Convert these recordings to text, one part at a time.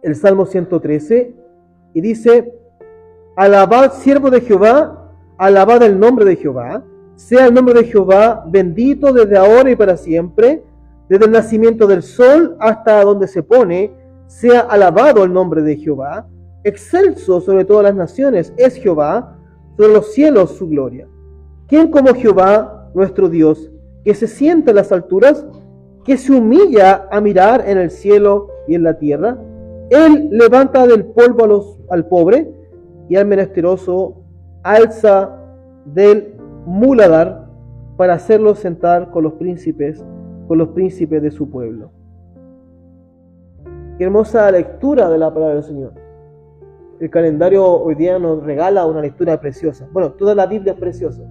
el Salmo 113 y dice: alabad, siervo de Jehová, alabad el nombre de Jehová, sea el nombre de Jehová bendito desde ahora y para siempre, desde el nacimiento del sol hasta donde se pone, sea alabado el nombre de Jehová, excelso sobre todas las naciones es Jehová, sobre los cielos su gloria. ¿Quién como Jehová, nuestro Dios, que se sienta en las alturas, que se humilla a mirar en el cielo y en la tierra? Él levanta del polvo al pobre, y al menesteroso alza del muladar, para hacerlo sentar con los príncipes de su pueblo. Qué hermosa lectura de la palabra del Señor. El calendario hoy día nos regala una lectura preciosa. Bueno, toda la Biblia es preciosa.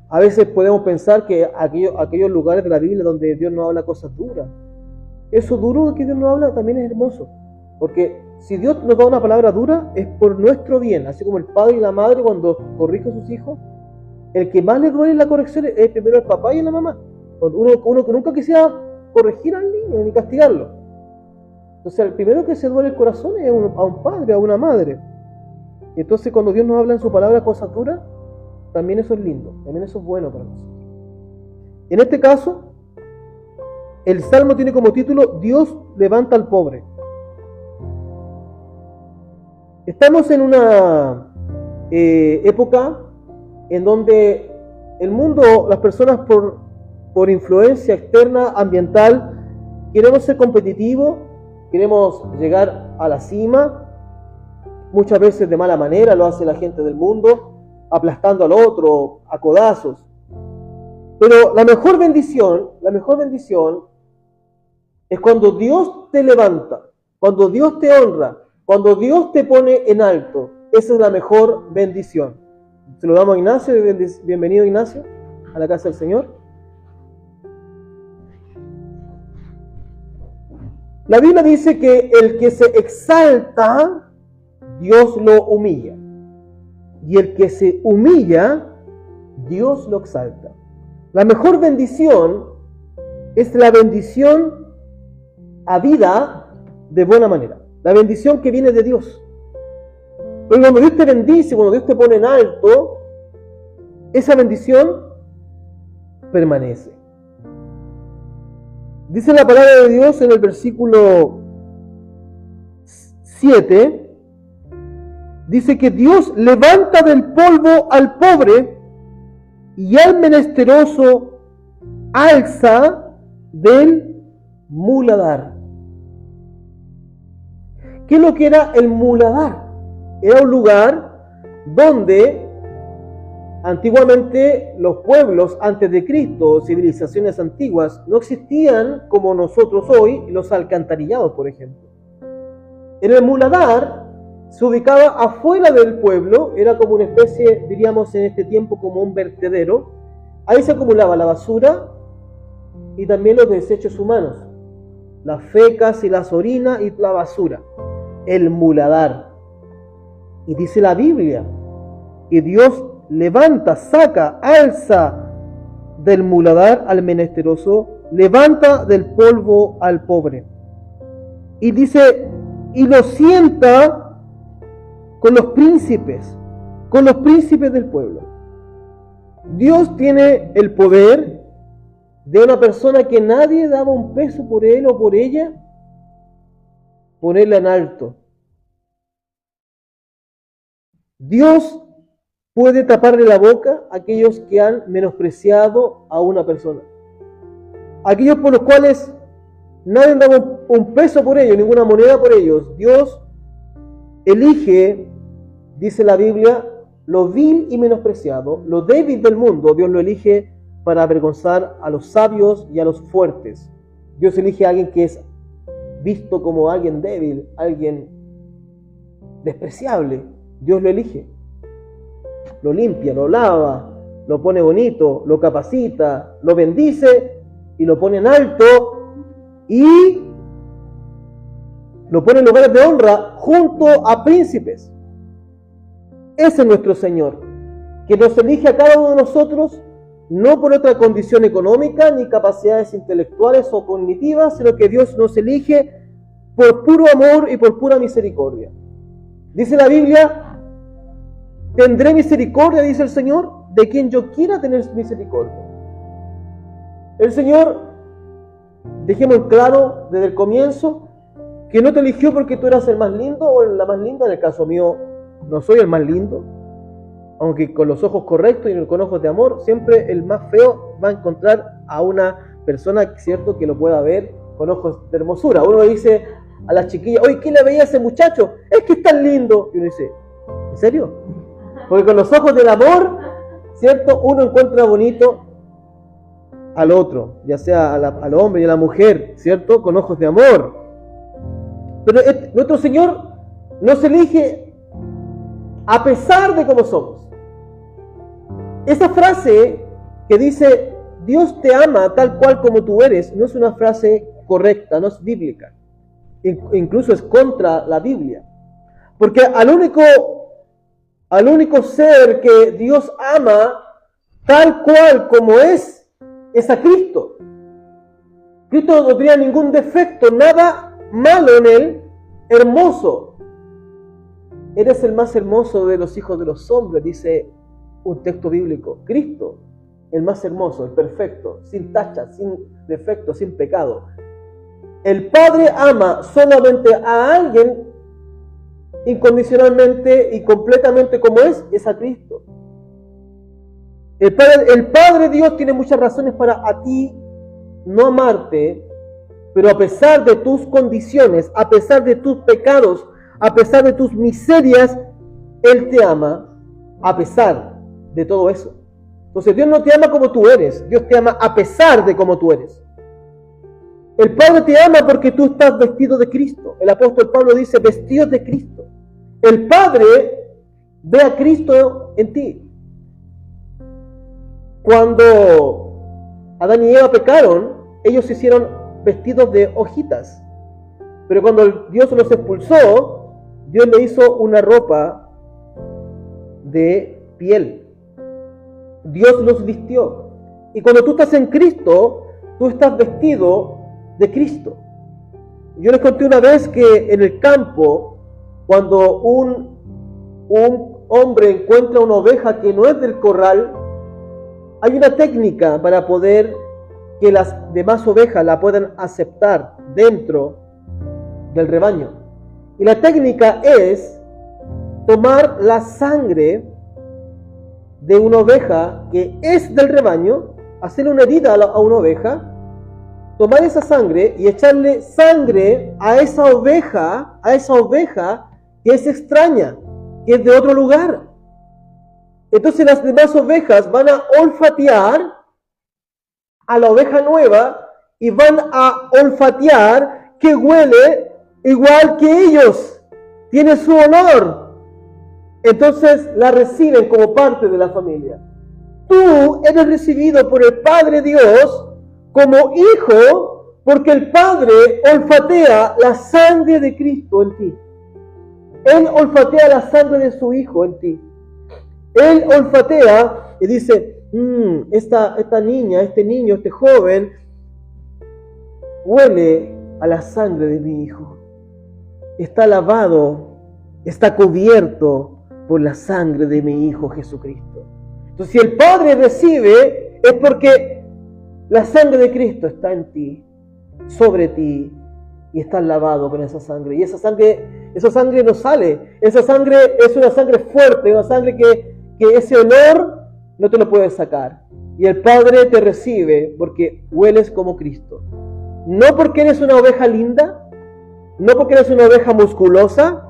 A veces podemos pensar que aquellos lugares de la Biblia donde Dios nos habla cosas duras, eso duro que Dios nos habla también es hermoso. Porque si Dios nos da una palabra dura es por nuestro bien, así como el padre y la madre cuando corrigen a sus hijos, el que más le duele la corrección es primero el papá y la mamá. Uno que nunca quisiera corregir al niño ni castigarlo. Entonces el primero que se duele el corazón es a un padre, a una madre. Y entonces cuando Dios nos habla en su palabra cosas duras, también eso es lindo, también eso es bueno para nosotros. En este caso, el Salmo tiene como título: Dios levanta al pobre. Estamos en una época en donde el mundo, las personas por influencia externa, ambiental, queremos ser competitivos, queremos llegar a la cima, muchas veces de mala manera lo hace la gente del mundo, aplastando al otro a codazos. Pero la mejor bendición es cuando Dios te levanta, cuando Dios te honra, cuando Dios te pone en alto. Esa es la mejor bendición. Se lo damos a Ignacio. Bienvenido, Ignacio, a la casa del Señor. La Biblia dice que el que se exalta, Dios lo humilla. Y el que se humilla, Dios lo exalta. La mejor bendición es la bendición a vida de buena manera. La bendición que viene de Dios. Pero cuando Dios te bendice, cuando Dios te pone en alto, esa bendición permanece. Dice la palabra de Dios en el versículo 7, dice que Dios levanta del polvo al pobre y al menesteroso alza del muladar. ¿Qué es lo que era el muladar? Era un lugar donde antiguamente los pueblos antes de Cristo, civilizaciones antiguas, no existían como nosotros hoy los alcantarillados, por ejemplo. En el muladar se ubicaba afuera del pueblo, era como una especie, diríamos en este tiempo, como un vertedero. Ahí se acumulaba la basura y también los desechos humanos, las fecas y las orinas y la basura. El muladar. Y dice la Biblia que Dios levanta, saca, alza del muladar al menesteroso, levanta del polvo al pobre. Y dice, y lo sienta con los príncipes del pueblo. Dios tiene el poder de una persona que nadie daba un peso por él o por ella, ponerla en alto. Dios puede taparle la boca a aquellos que han menospreciado a una persona. Aquellos por los cuales nadie daba un peso por ellos, ninguna moneda por ellos. Dios elige, dice la Biblia, lo vil y menospreciado, lo débil del mundo. Dios lo elige para avergonzar a los sabios y a los fuertes. Dios elige a alguien que es visto como alguien débil, alguien despreciable. Dios lo elige, lo limpia, lo lava, lo pone bonito, lo capacita, lo bendice y lo pone en alto y lo pone en lugares de honra junto a príncipes. Ese es nuestro Señor, que nos elige a cada uno de nosotros no por otra condición económica ni capacidades intelectuales o cognitivas, sino que Dios nos elige por puro amor y por pura misericordia. Dice la Biblia, tendré misericordia, dice el Señor, de quien yo quiera tener misericordia. El Señor, dejemos claro desde el comienzo, que no te eligió porque tú eras el más lindo o la más linda. En el caso mío, no soy el más lindo, aunque con los ojos correctos y con ojos de amor, siempre el más feo va a encontrar a una persona, cierto, que lo pueda ver con ojos de hermosura. Uno dice a las chiquillas, oye, ¿qué le veía a ese muchacho? Es que es tan lindo. Y uno dice, ¿en serio? Porque con los ojos del amor, cierto, uno encuentra bonito al otro, ya sea al hombre y a la mujer, cierto, con ojos de amor. Pero nuestro Señor nos elige a pesar de cómo somos. Esa frase que dice, Dios te ama tal cual como tú eres, no es una frase correcta, no es bíblica. Incluso es contra la Biblia. Porque al único ser que Dios ama tal cual como es a Cristo. Cristo no tenía ningún defecto, nada malo en él, hermoso. Eres el más hermoso de los hijos de los hombres, dice un texto bíblico. Cristo, el más hermoso, el perfecto, sin tacha, sin defecto, sin pecado. El Padre ama solamente a alguien incondicionalmente y completamente como es a Cristo. El Padre Dios tiene muchas razones para a ti no amarte, pero a pesar de tus condiciones, a pesar de tus pecados, a pesar de tus miserias, Él te ama a pesar de todo eso. Entonces Dios no te ama como tú eres, Dios te ama a pesar de cómo tú eres. El Padre te ama porque tú estás vestido de Cristo. El apóstol Pablo dice, vestidos de Cristo. El Padre ve a Cristo en ti. Cuando Adán y Eva pecaron, ellos se hicieron vestidos de hojitas. Pero cuando Dios los expulsó, Dios le hizo una ropa de piel. Dios los vistió. Y cuando tú estás en Cristo, tú estás vestido de Cristo. Yo les conté una vez que en el campo, cuando un hombre encuentra una oveja que no es del corral, hay una técnica para poder que las demás ovejas la puedan aceptar dentro del rebaño. Y la técnica es tomar la sangre de una oveja que es del rebaño, hacer una herida a una oveja, tomar esa sangre y echarle sangre a esa oveja que es extraña, que es de otro lugar. Entonces las demás ovejas van a olfatear a la oveja nueva y van a olfatear que huele igual que ellos, tiene su olor. Entonces la reciben como parte de la familia. Tú eres recibido por el Padre Dios como hijo, porque el Padre olfatea la sangre de Cristo en ti. Él olfatea la sangre de su Hijo en ti. Él olfatea y dice, esta niña, este niño, este joven, huele a la sangre de mi Hijo. Está lavado, está cubierto por la sangre de mi Hijo Jesucristo. Entonces, si el Padre recibe, es porque la sangre de Cristo está en ti, sobre ti, y está lavado con esa sangre. Y esa sangre no sale. Esa sangre es una sangre fuerte, una sangre que ese olor no te lo puedes sacar. Y el Padre te recibe porque hueles como Cristo. No porque eres una oveja linda, no porque eres una oveja musculosa,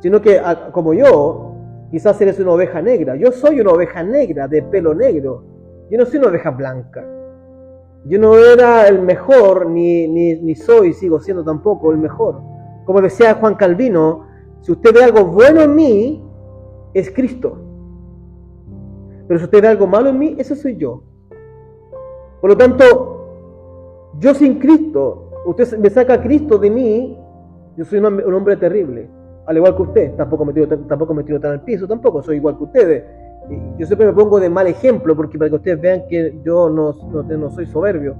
sino que como yo, quizás eres una oveja negra. Yo soy una oveja negra, de pelo negro. Yo no soy una oveja blanca. Yo no era el mejor, ni soy, sigo siendo tampoco el mejor. Como decía Juan Calvino, si usted ve algo bueno en mí, es Cristo. Pero si usted ve algo malo en mí, eso soy yo. Por lo tanto, yo sin Cristo, usted me saca a Cristo de mí, yo soy un hombre terrible. Al igual que usted, tampoco me tiro tan al piso, tampoco soy igual que ustedes. Yo siempre me pongo de mal ejemplo, porque para que ustedes vean que yo no soy soberbio.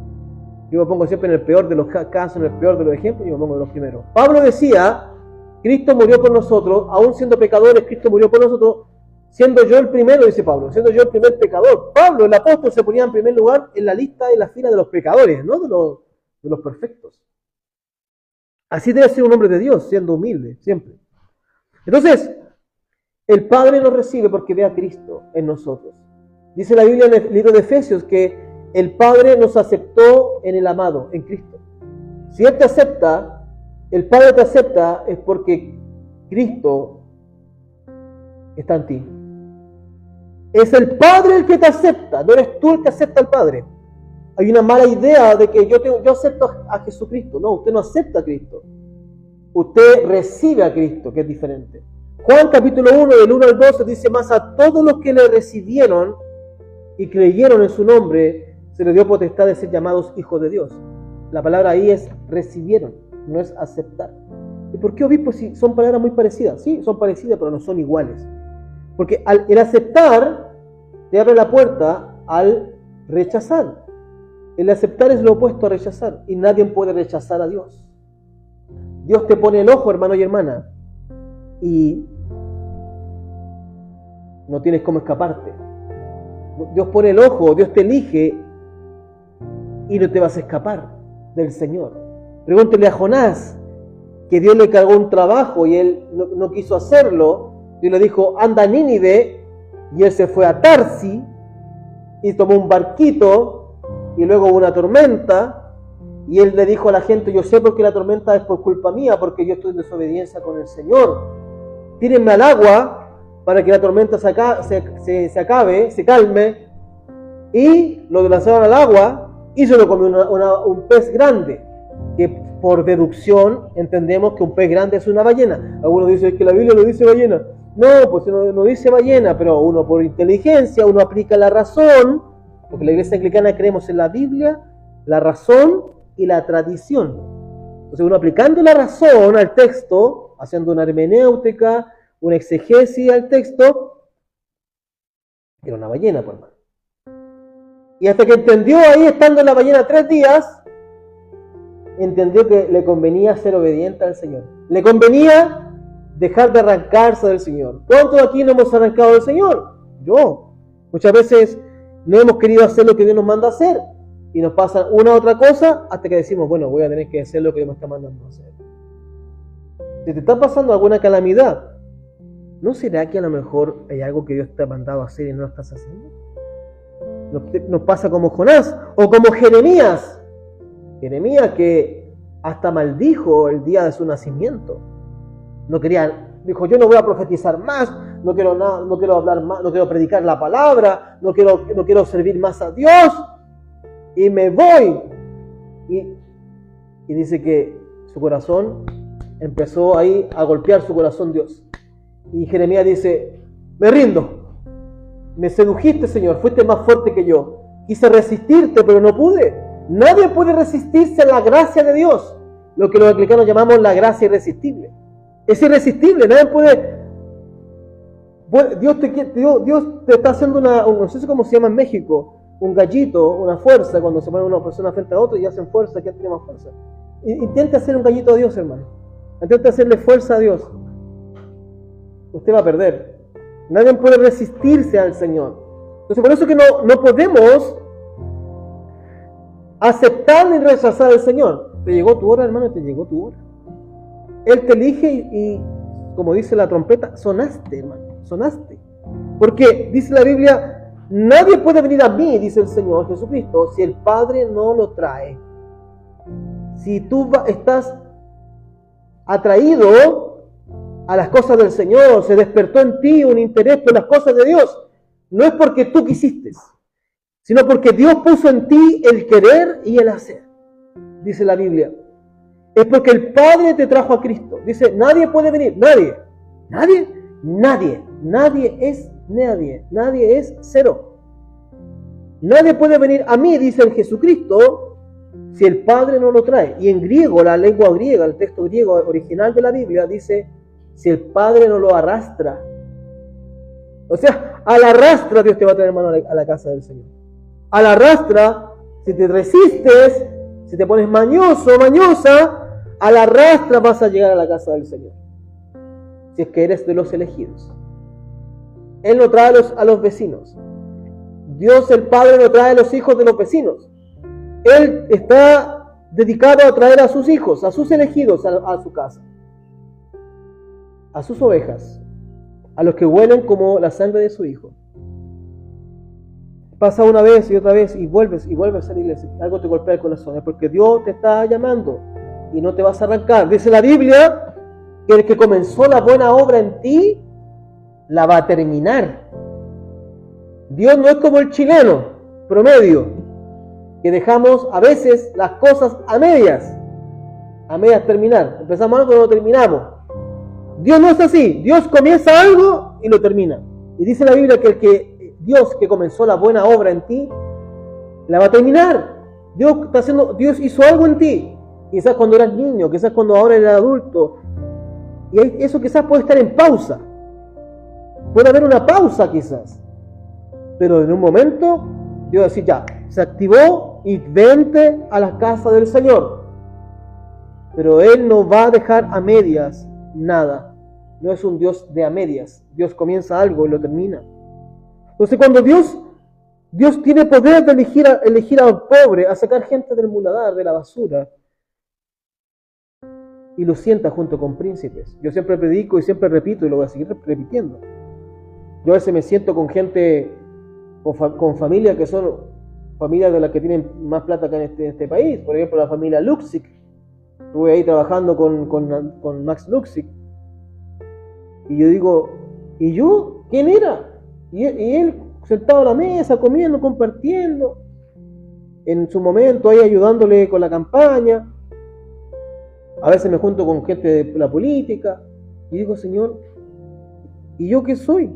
Yo me pongo siempre en el peor de los casos, en el peor de los ejemplos, y me pongo en los primeros. Pablo decía, Cristo murió por nosotros, aún siendo pecadores, Cristo murió por nosotros, siendo yo el primero, dice Pablo, siendo yo el primer pecador. Pablo, el apóstol, se ponía en primer lugar en la lista, en la fila de los pecadores, no de los perfectos. Así debe ser un hombre de Dios, siendo humilde, siempre. Entonces, el Padre nos recibe porque ve a Cristo en nosotros. Dice la Biblia en el libro de Efesios que el Padre nos aceptó en el amado, en Cristo. Si Él te acepta, el Padre te acepta, es porque Cristo está en ti. Es el Padre el que te acepta, no eres tú el que acepta al Padre. Hay una mala idea de que yo acepto a Jesucristo. No, usted no acepta a Cristo. Usted recibe a Cristo, que es diferente. Juan capítulo 1, del 1 al 12, dice, más a todos los que le recibieron y creyeron en su nombre, se les dio potestad de ser llamados hijos de Dios. La palabra ahí es recibieron, no es aceptar. ¿Y por qué, obispo, si son palabras muy parecidas? Sí, son parecidas, pero no son iguales. Porque el aceptar te abre la puerta al rechazar. El aceptar es lo opuesto a rechazar, y nadie puede rechazar a Dios. Dios te pone el ojo, hermano y hermana, y no tienes cómo escaparte. Dios pone el ojo, Dios te elige, y no te vas a escapar del Señor. Pregúntele a Jonás, que Dios le cargó un trabajo y él no quiso hacerlo. Dios le dijo, anda a Nínive, y él se fue a Tarsi, y tomó un barquito, y luego hubo una tormenta, y él le dijo a la gente, yo sé por qué la tormenta es por culpa mía, porque yo estoy en desobediencia con el Señor. Tírenme al agua para que la tormenta se acabe, se calme, y lo lanzaron al agua, y se lo comió un pez grande, que por deducción entendemos que un pez grande es una ballena. Algunos dicen que la Biblia lo dice ballena. No, pues no dice ballena, pero uno por inteligencia, uno aplica la razón, porque la Iglesia Anglicana creemos en la Biblia, la razón y la tradición. Entonces uno aplicando la razón al texto, haciendo una hermenéutica, una exegesis al texto, era una ballena, por hermano. Y hasta que entendió ahí, estando en la ballena 3 días, entendió que le convenía ser obediente al Señor. Le convenía dejar de arrancarse del Señor. ¿Cuántos aquí no hemos arrancado del Señor? Yo. Muchas veces no hemos querido hacer lo que Dios nos manda a hacer, y nos pasa una u otra cosa hasta que decimos, bueno, voy a tener que hacer lo que Dios me está mandando a hacer. Si te está pasando alguna calamidad, ¿no será que a lo mejor hay algo que Dios te ha mandado a hacer y no lo estás haciendo? Nos pasa como Jonás o como Jeremías. Jeremías, que hasta maldijo el día de su nacimiento. Dijo, yo no voy a profetizar más, no quiero hablar más, no quiero predicar la palabra, no quiero servir más a Dios, y me voy. Y dice que su corazón empezó ahí a golpear su corazón Dios. Y Jeremías dice, me rindo, me sedujiste, Señor, fuiste más fuerte que yo, quise resistirte pero no pude. Nadie puede resistirse a la gracia de Dios, lo que los anglicanos llamamos la gracia irresistible. Es irresistible, nadie puede. Dios te está haciendo no sé cómo se llama en México, un gallito, una fuerza, cuando se pone una persona frente a otra y hacen fuerza, ¿quién tiene más fuerza? Intente hacer un gallito a Dios, hermano. Intente hacerle fuerza a Dios. Usted va a perder. Nadie puede resistirse al Señor. Entonces, por eso es que no podemos aceptar ni rechazar al Señor. Te llegó tu hora, hermano, te llegó tu hora. Él te elige y, como dice la trompeta, sonaste, hermano, sonaste. Porque dice la Biblia, nadie puede venir a mí, dice el Señor Jesucristo, si el Padre no lo trae. Si tú estás atraído a las cosas del Señor, se despertó en ti un interés por las cosas de Dios, no es porque tú quisiste, sino porque Dios puso en ti el querer y el hacer, dice la Biblia. Es porque el Padre te trajo a Cristo. Dice, nadie puede venir, nadie es cero. Nadie puede venir a mí, dice el Jesucristo, si el Padre no lo trae. Y en griego, la lengua griega, el texto griego original de la Biblia, dice, si el Padre no lo arrastra. O sea, a la arrastra Dios te va a traer, hermano, a la casa del Señor. A la arrastra, si te resistes, Si te pones mañoso o mañosa, a la rastra vas a llegar a la casa del Señor. Si es que eres de los elegidos. Él no trae a los vecinos. Dios el Padre no trae a los hijos de los vecinos. Él está dedicado a traer a sus hijos, a sus elegidos a su casa. A sus ovejas. A los que huelen como la sangre de su hijo. Pasa una vez y otra vez y vuelves a la iglesia. Algo te golpea el corazón. Es porque Dios te está llamando y no te vas a arrancar. Dice la Biblia que el que comenzó la buena obra en ti, la va a terminar. Dios no es como el chileno promedio, que dejamos a veces las cosas a medias terminar. Empezamos algo y no lo terminamos. Dios no es así. Dios comienza algo y lo termina. Y dice la Biblia que Dios que comenzó la buena obra en ti, la va a terminar. Dios hizo algo en ti. Quizás cuando eras niño, quizás cuando ahora eres adulto. Y eso quizás puede estar en pausa. Puede haber una pausa quizás. Pero en un momento, Dios va a decir ya, se activó y vente a la casa del Señor. Pero Él no va a dejar a medias nada. No es un Dios de a medias. Dios comienza algo y lo termina. Entonces cuando Dios tiene poder de elegir al pobre, a sacar gente del muladar, de la basura, y lo sienta junto con príncipes. Yo siempre predico y siempre repito y lo voy a seguir repitiendo. Yo a veces me siento con gente, con familias que son familias de las que tienen más plata acá en este país. Por ejemplo, la familia Luxic. Estuve ahí trabajando con Max Luxic. Y yo digo, ¿y yo? ¿Quién era? Y él sentado a la mesa, comiendo, compartiendo. En su momento ahí ayudándole con la campaña. A veces me junto con gente de la política. Y digo, Señor, ¿y yo qué soy?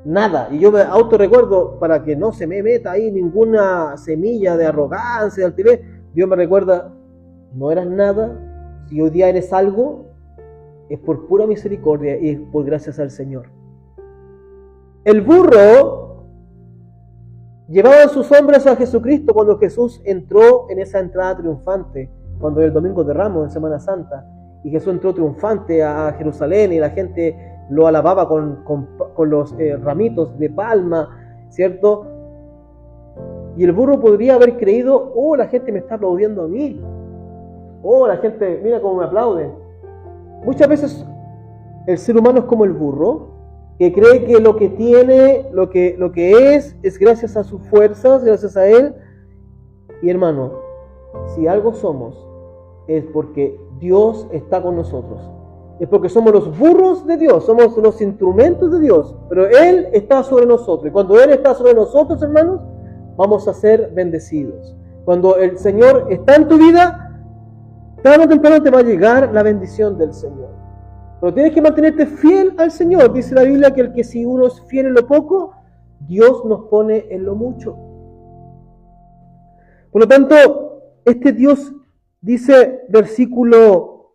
Nada. Y yo me autorrecuerdo, para que no se me meta ahí ninguna semilla de arrogancia, de altivez. Dios me recuerda, no eras nada. Si hoy día eres algo, es por pura misericordia y es por gracias al Señor. El burro llevaba en sus hombros a Jesucristo cuando Jesús entró en esa entrada triunfante, cuando era el Domingo de Ramos en Semana Santa, y Jesús entró triunfante a Jerusalén y la gente lo alababa con los ramitos de palma, ¿cierto? Y el burro podría haber creído, oh, la gente me está aplaudiendo a mí, oh, la gente, mira cómo me aplauden. Muchas veces el ser humano es como el burro, que cree que lo que tiene, lo que es gracias a sus fuerzas, gracias a Él. Y hermano, si algo somos, es porque Dios está con nosotros. Es porque somos los burros de Dios, somos los instrumentos de Dios, pero Él está sobre nosotros. Y cuando Él está sobre nosotros, hermanos, vamos a ser bendecidos. Cuando el Señor está en tu vida, tarde o temprano te va a llegar la bendición del Señor. Pero tienes que mantenerte fiel al Señor. Dice la Biblia que si uno es fiel en lo poco, Dios nos pone en lo mucho. Por lo tanto, este Dios dice versículo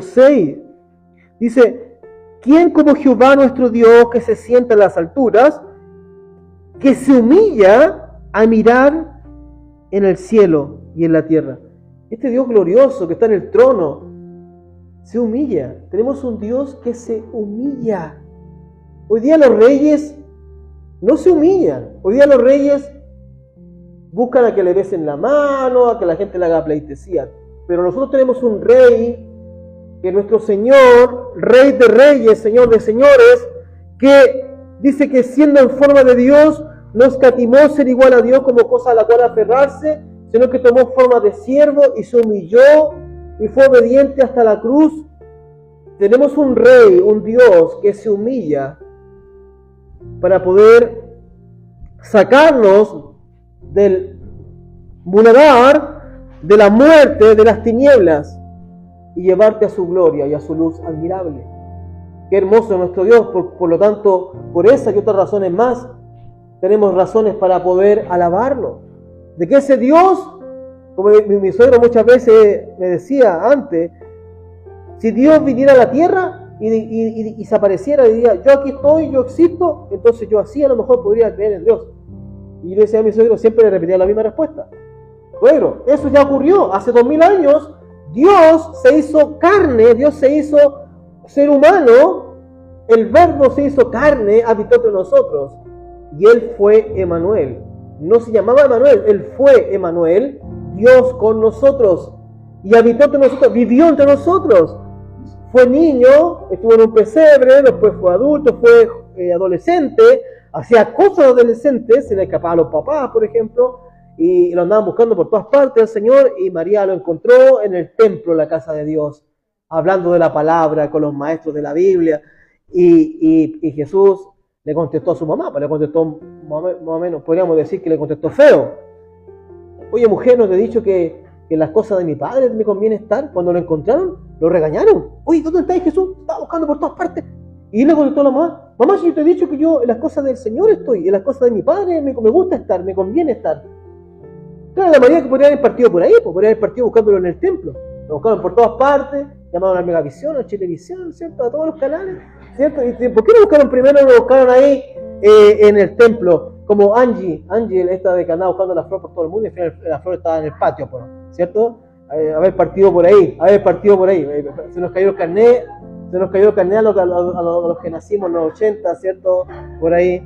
6, dice, ¿quién como Jehová nuestro Dios que se sienta en las alturas, que se humilla a mirar en el cielo y en la tierra? Este Dios glorioso que está en el trono se humilla. Tenemos un Dios que se humilla. Hoy día los reyes no se humillan. Hoy día los reyes buscan a que le besen la mano, a que la gente le haga pleitesía. Pero nosotros tenemos un rey, que es nuestro Señor, Rey de reyes, Señor de señores, que dice que siendo en forma de Dios, no escatimó ser igual a Dios como cosa a la cual aferrarse, sino que tomó forma de siervo y se humilló y fue obediente hasta la cruz. Tenemos un rey, un Dios que se humilla para poder sacarnos del muladar, de la muerte, de las tinieblas y llevarte a su gloria y a su luz admirable. Qué hermoso es nuestro Dios. Por lo tanto, por esa y otras razones más, tenemos razones para poder alabarlo. De que ese Dios, como mi suegro muchas veces me decía antes, si Dios viniera a la tierra y se apareciera y diría, yo aquí estoy, yo existo, entonces yo así a lo mejor podría creer en Dios. Y yo le decía a mi suegro, siempre le repetía la misma respuesta. Suegro, eso ya ocurrió hace 2000 años. Dios se hizo carne, Dios se hizo ser humano, el Verbo se hizo carne, habitó entre nosotros. Y Él fue Emmanuel. No se llamaba Emmanuel, Él fue Emmanuel, Dios con nosotros. Y habitó entre nosotros, vivió entre nosotros. Fue niño, estuvo en un pesebre, después fue adulto, fue adolescente, hacía cosas adolescentes, se le escapaba a los papás, por ejemplo, y lo andaban buscando por todas partes al Señor, y María lo encontró en el templo, en la casa de Dios, hablando de la palabra con los maestros de la Biblia, y Jesús le contestó a su mamá, pero le contestó más o menos, podríamos decir que le contestó feo. Oye, mujer, ¿no te he dicho que en las cosas de mi padre me conviene estar? Cuando lo encontraron, lo regañaron. Oye, ¿dónde está Jesús? Estaba buscando por todas partes. Y le contestó a la mamá, mamá, si yo te he dicho que yo en las cosas del Señor estoy, en las cosas de mi padre me gusta estar, me conviene estar. Claro, la María que podría haber partido por ahí, pues podría haber partido buscándolo en el templo. Lo buscaron por todas partes, llamaron a Megavisión, a Chilevisión, ¿cierto? A todos los canales, ¿cierto? ¿Y por qué lo buscaron primero? Lo buscaron ahí en el templo, como Angie, esta de que andaba buscando la flor por todo el mundo, y al final la flor estaba en el patio, ¿cierto? Haber partido por ahí. Se nos cayó el carnet a los que nacimos en los 80, ¿cierto? Por ahí.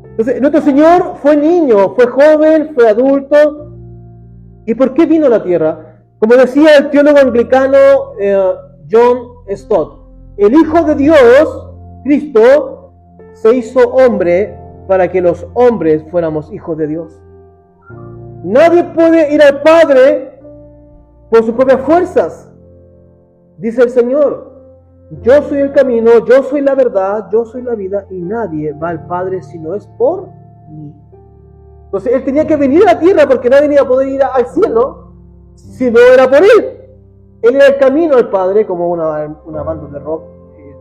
Entonces, nuestro Señor fue niño, fue joven, fue adulto. ¿Y por qué vino a la tierra? Como decía el teólogo anglicano John Stott, el Hijo de Dios, Cristo, se hizo hombre para que los hombres fuéramos hijos de Dios. Nadie puede ir al Padre por sus propias fuerzas, dice el Señor. Yo soy el camino, yo soy la verdad, yo soy la vida, y nadie va al Padre si no es por mí. Entonces Él tenía que venir a la tierra porque nadie iba a poder ir al cielo si no era por Él. Él era el camino al Padre, como una banda de rock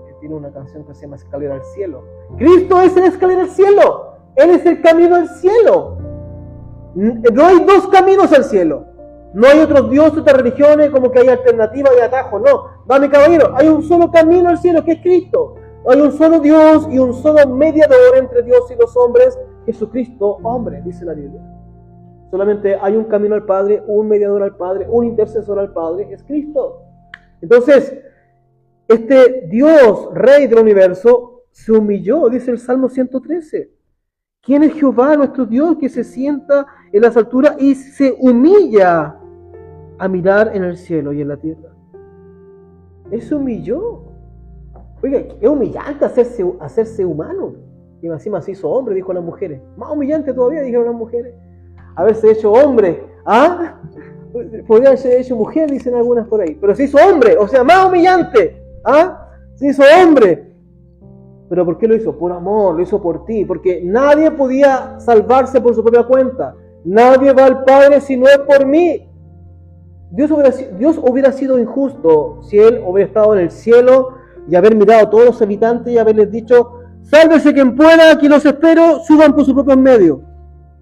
que tiene una canción que se llama Escalera al Cielo. Cristo es la escalera al cielo. Él es el camino al cielo. No hay dos caminos al cielo. No hay otros dioses, otras religiones, como que hay alternativa y atajo. No, dame caballero, hay un solo camino al cielo, que es Cristo. Hay un solo Dios y un solo mediador entre Dios y los hombres, Jesucristo, hombre, dice la Biblia. Solamente hay un camino al Padre, un mediador al Padre, un intercesor al Padre, es Cristo. Entonces, este Dios, Rey del universo, se humilló, dice el Salmo 113. ¿Quién es Jehová, nuestro Dios, que se sienta en las alturas y se humilla a mirar en el cielo y en la tierra? Él se humilló. Oiga, es humillante hacerse humano. Y encima se hizo hombre, dijo las mujeres. Más humillante todavía, dijeron las mujeres. Haberse hecho hombre. ¿Ah? Podría haberse hecho mujer, dicen algunas por ahí. Pero se hizo hombre, o sea, más humillante. ¿Ah? Se hizo hombre. ¿Pero por qué lo hizo? Por amor, lo hizo por ti. Porque nadie podía salvarse por su propia cuenta. Nadie va al Padre si no es por mí. Dios hubiera sido injusto si Él hubiera estado en el cielo y haber mirado a todos los habitantes y haberles dicho: sálvese quien pueda, aquí los espero, suban por sus propios medios.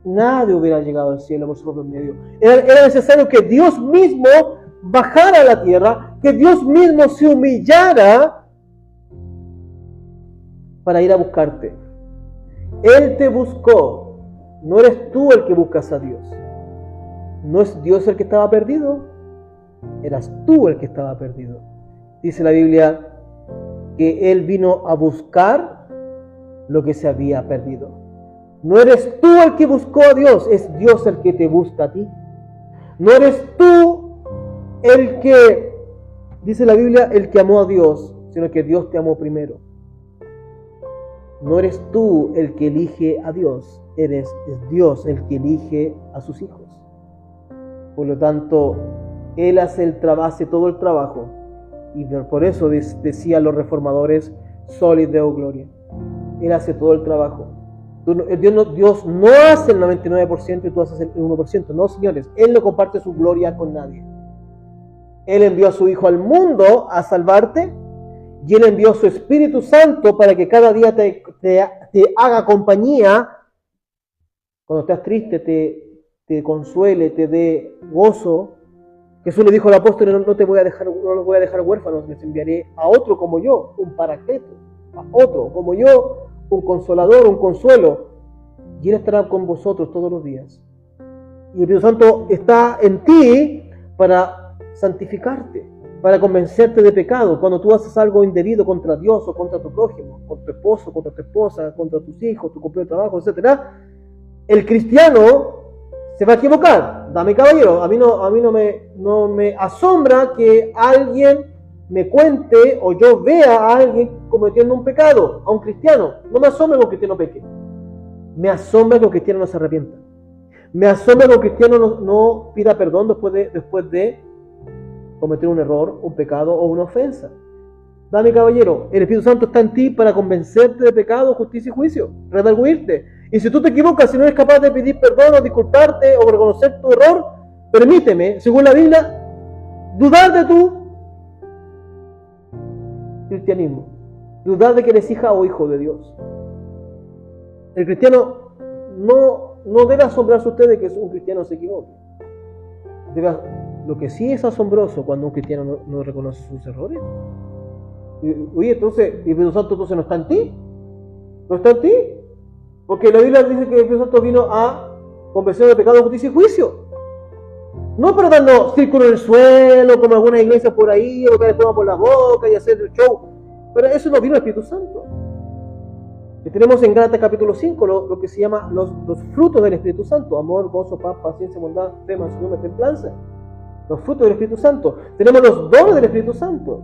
Nadie hubiera llegado al cielo por sus propios medios. Era necesario que Dios mismo bajara a la tierra, que Dios mismo se humillara para ir a buscarte. Él te buscó. No eres tú el que buscas a Dios. No es Dios el que estaba perdido. Eras tú el que estaba perdido. Dice la Biblia que Él vino a buscar lo que se había perdido. No eres tú el que buscó a Dios, es Dios el que te busca a ti. No eres tú el que, dice la Biblia, el que amó a Dios, sino que Dios te amó primero. No eres tú el que elige a Dios, es Dios el que elige a sus hijos. Por lo tanto, Él hace todo el trabajo. Y por eso decían los reformadores, soli Deo gloria. Él hace todo el trabajo. Dios no hace el 99% y tú haces el 1%. No, señores, Él no comparte su gloria con nadie. Él envió a su Hijo al mundo a salvarte, y Él envió su Espíritu Santo para que cada día te haga compañía. Cuando estás triste, te consuele, te dé gozo. Jesús le dijo al apóstol: no los voy a dejar huérfanos, les enviaré a otro como yo, un paracleto, a otro como yo, un consolador, un consuelo, y Él estará con vosotros todos los días. Y el Espíritu Santo está en ti para santificarte, para convencerte de pecado. Cuando tú haces algo indebido contra Dios o contra tu prójimo, contra tu esposo, contra tu esposa, contra tus hijos, tu compañero de trabajo, etc., el cristiano se va a equivocar. Dame caballero, a mí no me asombra que alguien me cuente o yo vea a alguien cometiendo un pecado, a un cristiano. No me asombra que un cristiano peque. Me asombra que un cristiano no se arrepienta. Me asombra que un cristiano no pida perdón después de cometer un error, un pecado o una ofensa. Dame caballero, el Espíritu Santo está en ti para convencerte de pecado, justicia y juicio, redarguirte. Y si tú te equivocas, si no eres capaz de pedir perdón o disculparte o reconocer tu error, permíteme, según la Biblia, dudar de tu cristianismo, dudar de que eres hija o hijo de Dios. El cristiano no debe asombrarse a usted de que un cristiano se equivoque. Lo que sí es asombroso cuando un cristiano no reconoce sus errores. Oye, entonces, ¿el Espíritu Santo entonces no está en ti? ¿No está en ti? Porque la Biblia dice que el Espíritu Santo vino a convencer de pecado, justicia y juicio. No para darnos círculo en el suelo, como algunas iglesias por ahí, o que toma por la boca y hacer el show. Pero eso no vino el Espíritu Santo. Que tenemos en Gálatas capítulo 5 lo que se llama los frutos del Espíritu Santo: amor, gozo, paz, paciencia, bondad, fe, mansedumbre, templanza. Los frutos del Espíritu Santo. Tenemos los dones del Espíritu Santo.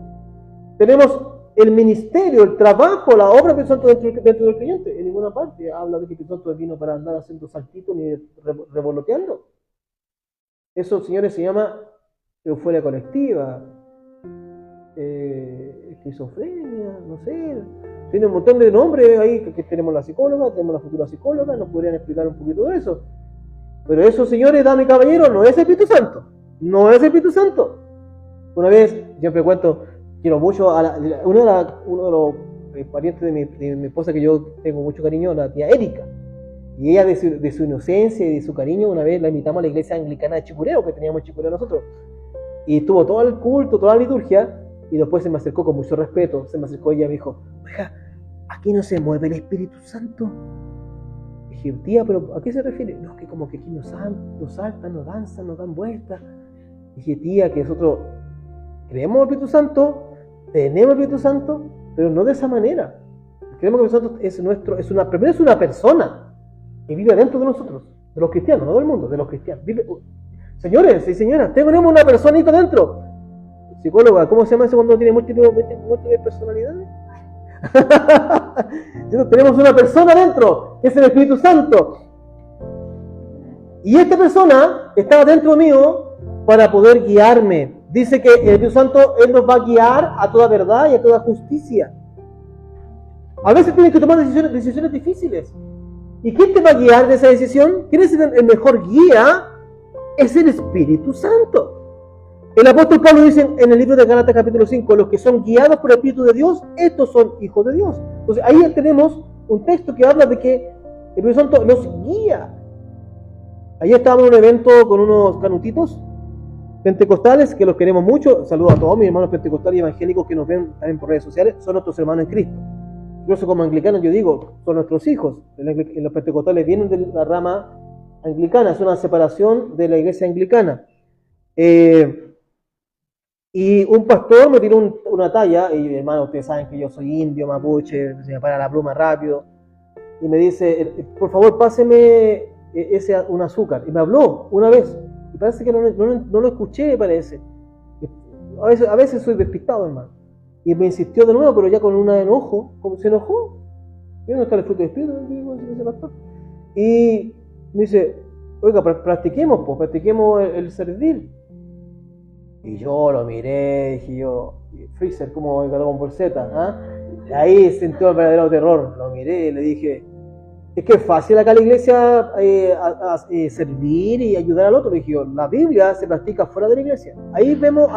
Tenemos el ministerio, el trabajo, la obra del Espíritu Santo dentro del creyente. En ninguna parte habla de que el Espíritu Santo vino para andar haciendo saltitos ni revoloteando. Eso, señores, se llama euforia colectiva, esquizofrenia, no sé. Tiene un montón de nombres ahí, que tenemos la psicóloga, tenemos la futura psicóloga, nos podrían explicar un poquito de eso. Pero eso, señores, dame y caballero, no es el Espíritu Santo. No es el Espíritu Santo. Una vez, siempre cuento, quiero mucho a uno de los parientes de mi esposa que yo tengo mucho cariño, la tía Erika. Y ella, de su inocencia y de su cariño, una vez la invitamos a la iglesia anglicana de Chicureo, que teníamos en Chicureo nosotros. Y tuvo todo el culto, toda la liturgia, y después se me acercó con mucho respeto, se me acercó ella y me dijo: oiga, ¿aquí no se mueve el Espíritu Santo? Y dije: tía, ¿pero a qué se refiere? No, es que como que aquí nos saltan, nos danzan, nos dan vueltas. Y dije: tía, que nosotros creemos en el Espíritu Santo, tenemos el Espíritu Santo, pero no de esa manera. Creemos que el Espíritu Santo primero es una persona que vive dentro de nosotros, de los cristianos, no del mundo, de los cristianos. Señores y señoras, tenemos una personita dentro. Psicóloga, ¿cómo se llama eso cuando tiene múltiples personalidades? Tenemos una persona dentro, que es el Espíritu Santo. Y esta persona está dentro mío para poder guiarme. Dice que el Espíritu Santo, Él nos va a guiar a toda verdad y a toda justicia. A veces tienes que tomar decisiones difíciles. ¿Y quién te va a guiar de esa decisión? ¿Quién es el mejor guía? Es el Espíritu Santo. El apóstol Pablo dice en el libro de Gálatas capítulo 5, los que son guiados por el Espíritu de Dios, estos son hijos de Dios. Entonces ahí tenemos un texto que habla de que el Espíritu Santo nos guía. Ayer estábamos en un evento con unos canutitos pentecostales que los queremos mucho. Saludo a todos mis hermanos pentecostales y evangélicos que nos ven también por redes sociales. Son nuestros hermanos en Cristo. Incluso como anglicanos yo digo, son nuestros hijos. Los pentecostales vienen de la rama anglicana, es una separación de la iglesia anglicana. Y un pastor me tiró una talla, y hermano, ustedes saben que yo soy indio, mapuche, se me para la pluma rápido, y me dice: por favor, páseme un azúcar. Y me habló una vez, y parece que no lo escuché, parece. A veces soy despistado, hermano. Y me insistió de nuevo, pero ya con un enojo, como se enojó. ¿Y dónde está el fruto del Espíritu? Ese pastor. Y me dice: oiga, practiquemos el servir. Y yo lo miré, dije yo, Freezer, como el Dragon Ball Z, ¿ah? Y ahí sintió el verdadero terror. Lo miré y le dije: es que es fácil acá en la iglesia servir y ayudar al otro. Le dije yo: la Biblia se practica fuera de la iglesia. Ahí vemos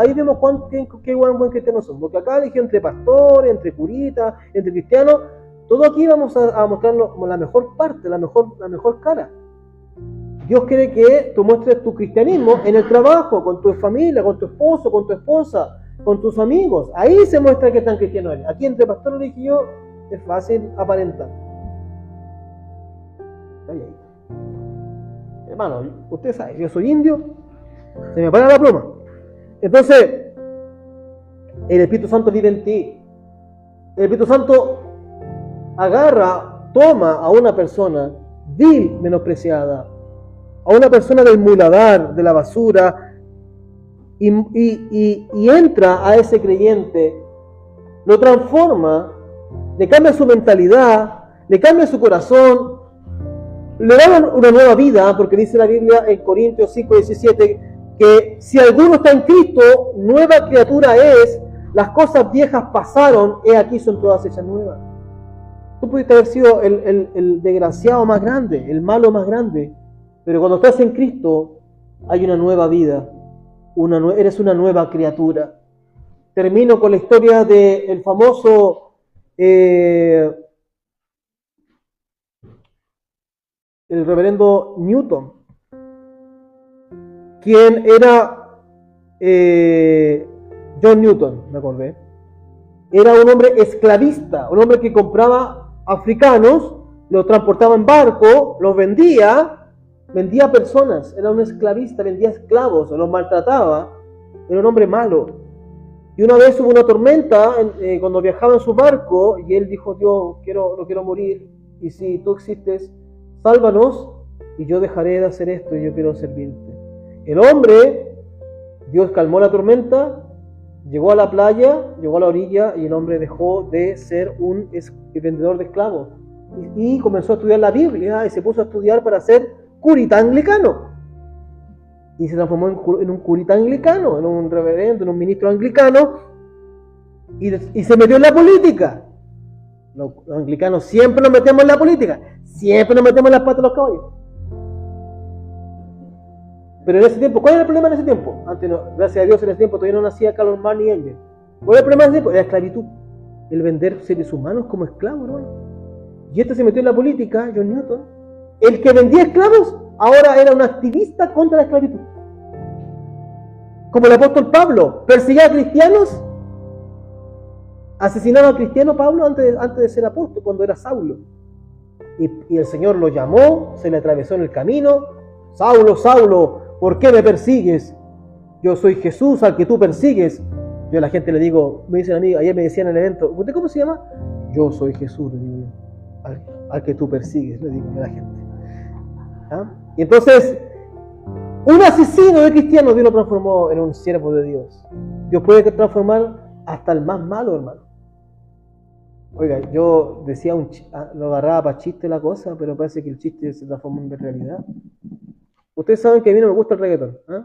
qué buen cristianos son. Porque acá dije, entre pastores, entre curitas, entre cristianos, todo aquí vamos a mostrarlo como la mejor parte, la mejor cara. Dios quiere que tú muestres tu cristianismo en el trabajo, con tu familia, con tu esposo, con tu esposa, con tus amigos. Ahí se muestra que tan cristiano eres. Aquí entre pastores, le dije yo, es fácil aparentar. calladito. Hermano, usted sabe, yo soy indio, se me para la pluma. Entonces, el Espíritu Santo vive en ti. El Espíritu Santo agarra, toma a una persona vil, menospreciada, a una persona del muladar, de la basura, y entra a ese creyente, lo transforma, le cambia su mentalidad, le cambia su corazón, le da una nueva vida, porque dice la Biblia en Corintios 5:17 que si alguno está en Cristo, nueva criatura es, las cosas viejas pasaron, he aquí son todas hechas nuevas. Tú pudiste haber sido el desgraciado más grande, el malo más grande, pero cuando estás en Cristo hay una nueva vida, eres una nueva criatura. Termino con la historia del famoso el reverendo Newton, quien era John Newton, me acordé. Era un hombre esclavista, un hombre que compraba africanos, los transportaba en barco, los vendía personas, era un esclavista, vendía esclavos, los maltrataba, era un hombre malo. Y una vez hubo una tormenta cuando viajaba en su barco y él dijo: Dios, no quiero morir, y si tú existes, sálvanos y yo dejaré de hacer esto y yo quiero servirte. El hombre, Dios calmó la tormenta, llegó a la playa, llegó a la orilla y el hombre dejó de ser un vendedor de esclavos y comenzó a estudiar la Biblia y se puso a estudiar para ser curita anglicano. Y se transformó en un curita anglicano, en un reverendo, en un ministro anglicano, y se metió en la política. Los anglicanos siempre nos metemos en la política, siempre nos metemos en las patas de los caballos. Pero en ese tiempo, ¿cuál era el problema en ese tiempo? Antes no, gracias a Dios en ese tiempo todavía no nacía Karl Marx ni Engels. ¿Cuál era el problema en ese tiempo? La esclavitud, el vender seres humanos como esclavos, hermano. Y este se metió en la política, John Newton. El que vendía esclavos ahora era un activista contra la esclavitud. Como el apóstol Pablo, perseguía a cristianos, asesinaba a cristiano Pablo antes de ser apóstol, cuando era Saulo. Y el Señor lo llamó, se le atravesó en el camino: Saulo, Saulo, ¿por qué me persigues? Yo soy Jesús al que tú persigues. Yo a la gente le digo, me dicen a mí, ayer me decían en el evento, ¿usted cómo se llama? Yo soy Jesús, le digo, al que tú persigues, le digo a la gente. ¿Ah? Y entonces, un asesino de cristianos, Dios lo transformó en un siervo de Dios. Dios puede transformar hasta el más malo, hermano. Oiga, yo decía lo agarraba para chiste la cosa, pero parece que el chiste se transformó en realidad. Ustedes saben que a mí no me gusta el reggaetón, ¿eh?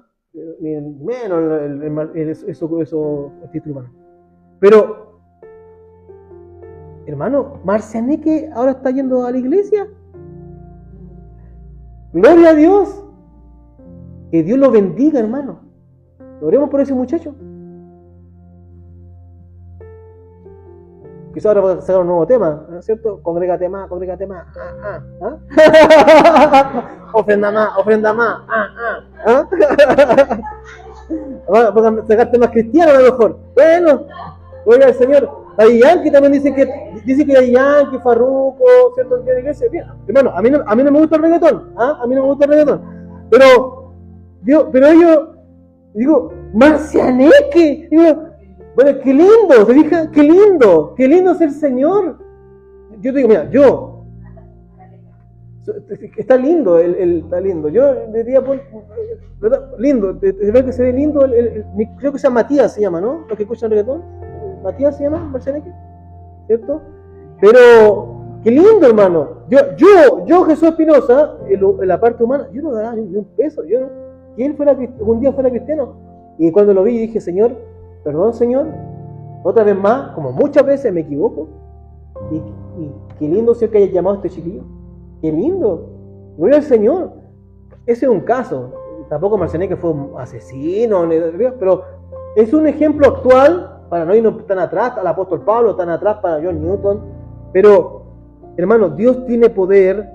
Menos eso título humano. Pero, hermano, Marcianeque ahora está yendo a la iglesia. Gloria a Dios. Que Dios lo bendiga, hermano. Oremos por ese muchacho. Quizá ahora va a sacar un nuevo tema, ¿no es cierto? Congrégate más. Ofrenda más. Vamos a sacar temas cristianos a lo mejor. Bueno, oiga el Señor. Daddy Yankee también dice que Daddy Yankee, Farruko, ¿cierto? En la iglesia. Bien, hermano, a mí no me gusta el reggaetón. A mí no me gusta el reggaetón. Pero ellos, digo, Marcianeque, digo, bueno, qué lindo, ¿te fijas? Qué lindo es el Señor. Yo te digo, mira, está lindo, está lindo. Yo diría, ¿verdad? Lindo, ¿verdad que se ve lindo? Creo que se llama Matías, se llama, ¿no? Los que escuchan reggaetón. Matías se llama, Marcianeque, ¿cierto? Pero, qué lindo, hermano. Yo Jesús Espinosa, en la parte humana, yo no daba ni un peso. Que él un día fuera cristiano. Y cuando lo vi dije, Señor, perdón, Señor, otra vez más, como muchas veces me equivoco. Y qué lindo, Señor, que hayas llamado a este chiquillo. Qué lindo. Gloria al Señor. Ese es un caso. Tampoco Marcianeque fue un asesino, pero es un ejemplo actual para no irnos tan atrás al apóstol Pablo, tan atrás para John Newton. Pero, hermano, Dios tiene poder.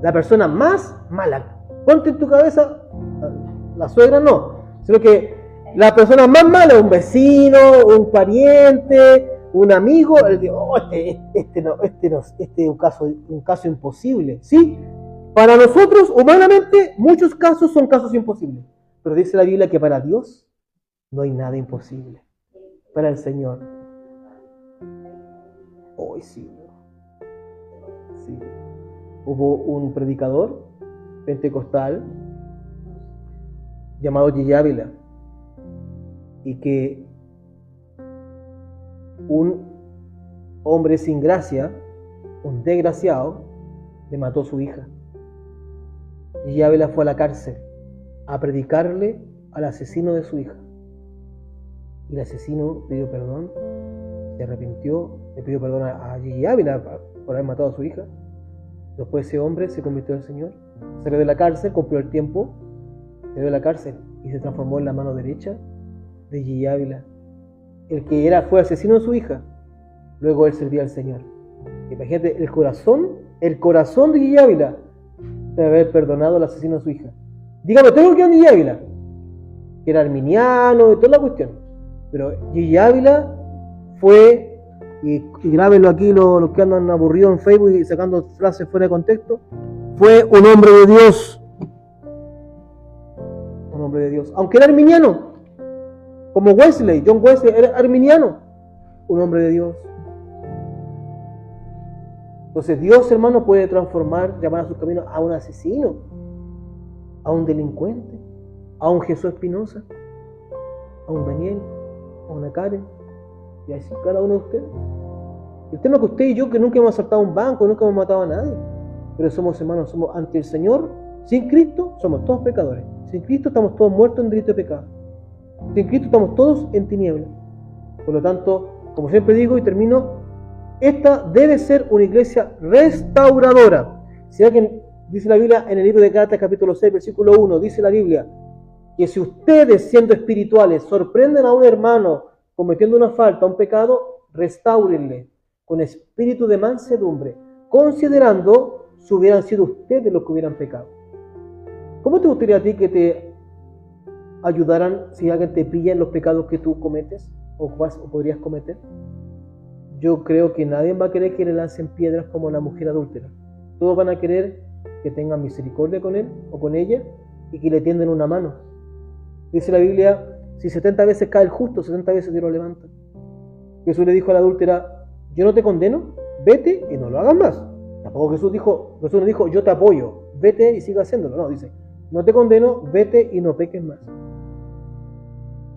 La persona más mala, ponte en tu cabeza, la suegra no, sino que la persona más mala, un vecino, un pariente, un amigo, él dice, este es un caso imposible, ¿sí? Para nosotros, humanamente, muchos casos son casos imposibles. Pero dice la Biblia que para Dios no hay nada imposible. Para el Señor. Hoy sí. Sí. Hubo un predicador pentecostal llamado Gigi Ávila, y que un hombre sin gracia, un desgraciado, le mató a su hija. Gigi Ávila fue a la cárcel a predicarle al asesino de su hija. Y el asesino pidió perdón, se arrepintió, le pidió perdón a Gigi Ávila por haber matado a su hija. Después ese hombre se convirtió al Señor, salió de la cárcel, cumplió el tiempo, salió de la cárcel y se transformó en la mano derecha de Gigi Ávila. El que fue asesino de su hija, luego él servía al Señor. Imagínate el corazón de Gigi Ávila de haber perdonado al asesino de su hija. Dígame, tengo que ir a Gigi Ávila, que era arminiano y toda la cuestión. Pero Gigi Ávila fue, y grábenlo aquí los que andan aburridos en Facebook y sacando frases fuera de contexto, fue un hombre de Dios. Un hombre de Dios. Aunque era arminiano, como Wesley, John Wesley era arminiano, un hombre de Dios. Entonces Dios, hermano, puede transformar, llamar a sus caminos a un asesino, a un delincuente, a un Jesús Espinosa, a un Daniel, a una Karen, y así cada uno de ustedes. El tema es que usted y yo, que nunca hemos asaltado un banco, nunca hemos matado a nadie, pero somos hermanos, somos ante el Señor. Sin Cristo somos todos pecadores. Sin Cristo estamos todos muertos en delito de pecado. Sin Cristo estamos todos en tinieblas. Por lo tanto, como siempre digo y termino, esta debe ser una iglesia restauradora. Si alguien, dice la Biblia en el libro de Gálatas capítulo 6, versículo 1, dice la Biblia que si ustedes, siendo espirituales, sorprenden a un hermano cometiendo una falta, un pecado, restáurenle con espíritu de mansedumbre, considerando si hubieran sido ustedes los que hubieran pecado. ¿Cómo te gustaría a ti que te ayudaran si alguien te pilla en los pecados que tú cometes o podrías cometer? Yo creo que nadie va a querer que le lancen piedras como la mujer adúltera. Todos van a querer que tengan misericordia con él o con ella y que le tiendan una mano. Dice la Biblia, si 70 veces cae el justo, 70 veces Dios lo levanta. Jesús le dijo a la adúltera, yo no te condeno, vete y no lo hagas más. Tampoco Jesús no dijo, yo te apoyo, vete y siga haciéndolo. No, dice, no te condeno, vete y no peques más.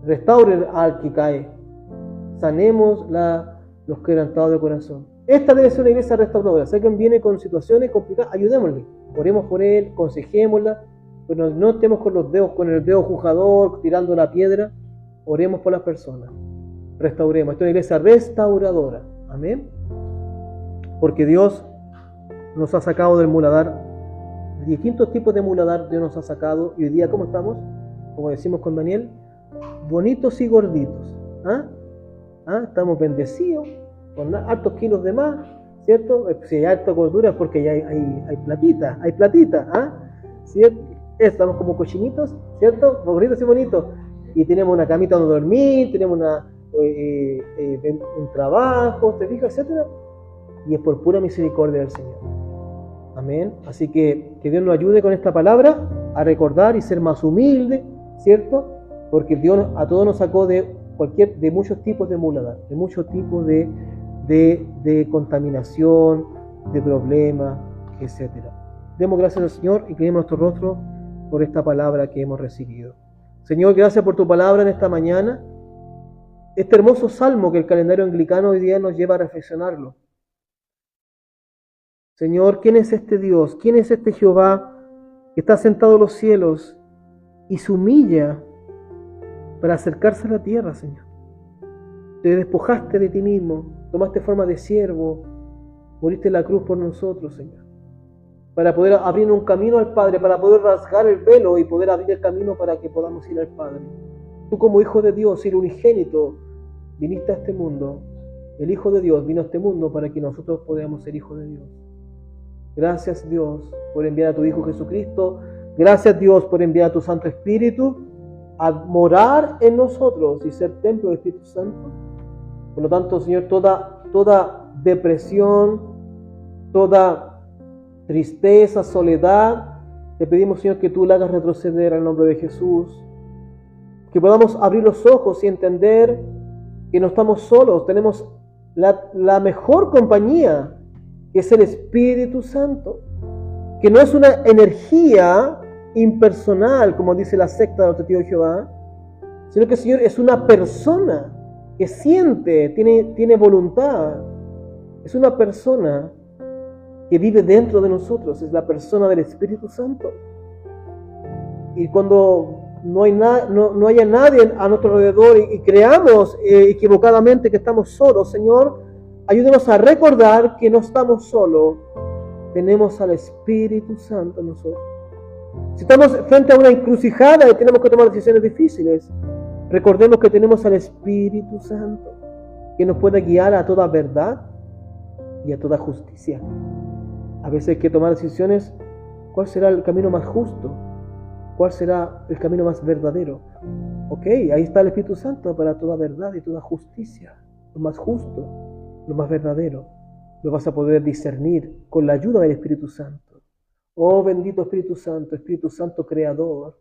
Restauren al que cae. Sanemos los quebrantados de corazón. Esta debe ser una iglesia restauradora. Si alguien viene con situaciones complicadas, ayudémosle. Oremos por él, aconsejémosla, pero no estemos con el dedo juzgador, tirando la piedra. Oremos por las personas. Restauremos. Esta es una iglesia restauradora. Amén. Porque Dios nos ha sacado del muladar. Distintos tipos de muladar Dios nos ha sacado. Y hoy día, ¿cómo estamos? Como decimos con Daniel, bonitos y gorditos. Estamos bendecidos, con hartos kilos de más, ¿cierto? Si hay harta gordura es porque ya hay platita, ¿cierto? Estamos como cochinitos, ¿cierto? Bonitos y bonitos. Y tenemos una camita donde dormir, tenemos un trabajo, ¿te fijas? Etcétera. Y es por pura misericordia del Señor. Amén. Así que Dios nos ayude con esta palabra a recordar y ser más humilde, ¿cierto? Porque Dios a todos nos sacó de muchos tipos de muladar, de muchos tipos de contaminación, de problemas, etc. Demos gracias al Señor y inclinemos nuestro rostro por esta palabra que hemos recibido. Señor, gracias por tu palabra en esta mañana. Este hermoso salmo que el calendario anglicano hoy día nos lleva a reflexionarlo. Señor, ¿quién es este Dios? ¿Quién es este Jehová que está sentado en los cielos y se humilla para acercarse a la tierra, Señor? Te despojaste de ti mismo, tomaste forma de siervo, moriste en la cruz por nosotros, Señor, para poder abrir un camino al Padre, para poder rasgar el velo y poder abrir el camino para que podamos ir al Padre. Tú como Hijo de Dios, el unigénito, viniste a este mundo. El Hijo de Dios vino a este mundo para que nosotros podamos ser hijos de Dios. Gracias, Dios, por enviar a tu Hijo Jesucristo. Gracias, Dios, por enviar a tu Santo Espíritu a morar en nosotros y ser templo del Espíritu Santo. Por lo tanto, Señor, toda depresión, toda tristeza, soledad, te pedimos, Señor, que tú la hagas retroceder en el nombre de Jesús. Que podamos abrir los ojos y entender que no estamos solos, tenemos la mejor compañía, que es el Espíritu Santo, que no es una energía impersonal, como dice la secta de los testigos de Jehová, sino que el Señor es una persona que siente, tiene voluntad, es una persona que vive dentro de nosotros, es la persona del Espíritu Santo. Y cuando no haya nadie a nuestro alrededor y creamos equivocadamente que estamos solos, Señor, ayúdenos a recordar que no estamos solos, tenemos al Espíritu Santo en nosotros. Si estamos frente a una encrucijada y tenemos que tomar decisiones difíciles, recordemos que tenemos al Espíritu Santo, que nos puede guiar a toda verdad y a toda justicia. A veces hay que tomar decisiones, ¿cuál será el camino más justo? ¿Cuál será el camino más verdadero? Ok, ahí está el Espíritu Santo para toda verdad y toda justicia. Lo más justo, lo más verdadero, lo vas a poder discernir con la ayuda del Espíritu Santo. Oh bendito Espíritu Santo creador,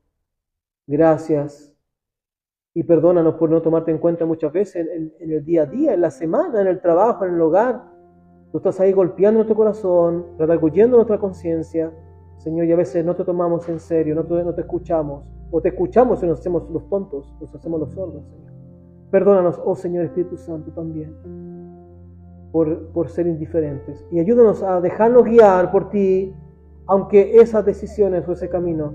gracias. Y perdónanos por no tomarte en cuenta muchas veces en el día a día, en la semana, en el trabajo, en el hogar. Tú estás ahí golpeando nuestro corazón, redarguyendo nuestra conciencia. Señor, y a veces no te tomamos en serio, no te escuchamos, o te escuchamos y nos hacemos los tontos, nos hacemos los sordos, Señor. Perdónanos, oh Señor Espíritu Santo, también, por ser indiferentes. Y ayúdanos a dejarnos guiar por ti, aunque esas decisiones o ese camino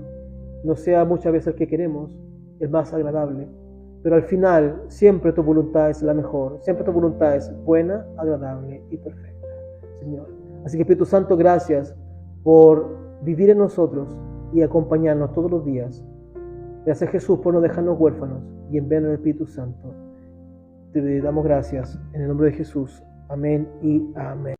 no sea muchas veces el que queremos, el más agradable. Pero al final, siempre tu voluntad es la mejor, siempre tu voluntad es buena, agradable y perfecta, Señor. Así que Espíritu Santo, gracias por vivir en nosotros y acompañarnos todos los días. Gracias, Jesús, por no dejarnos huérfanos y enviarnos el Espíritu Santo. Te damos gracias en el nombre de Jesús. Amén y amén.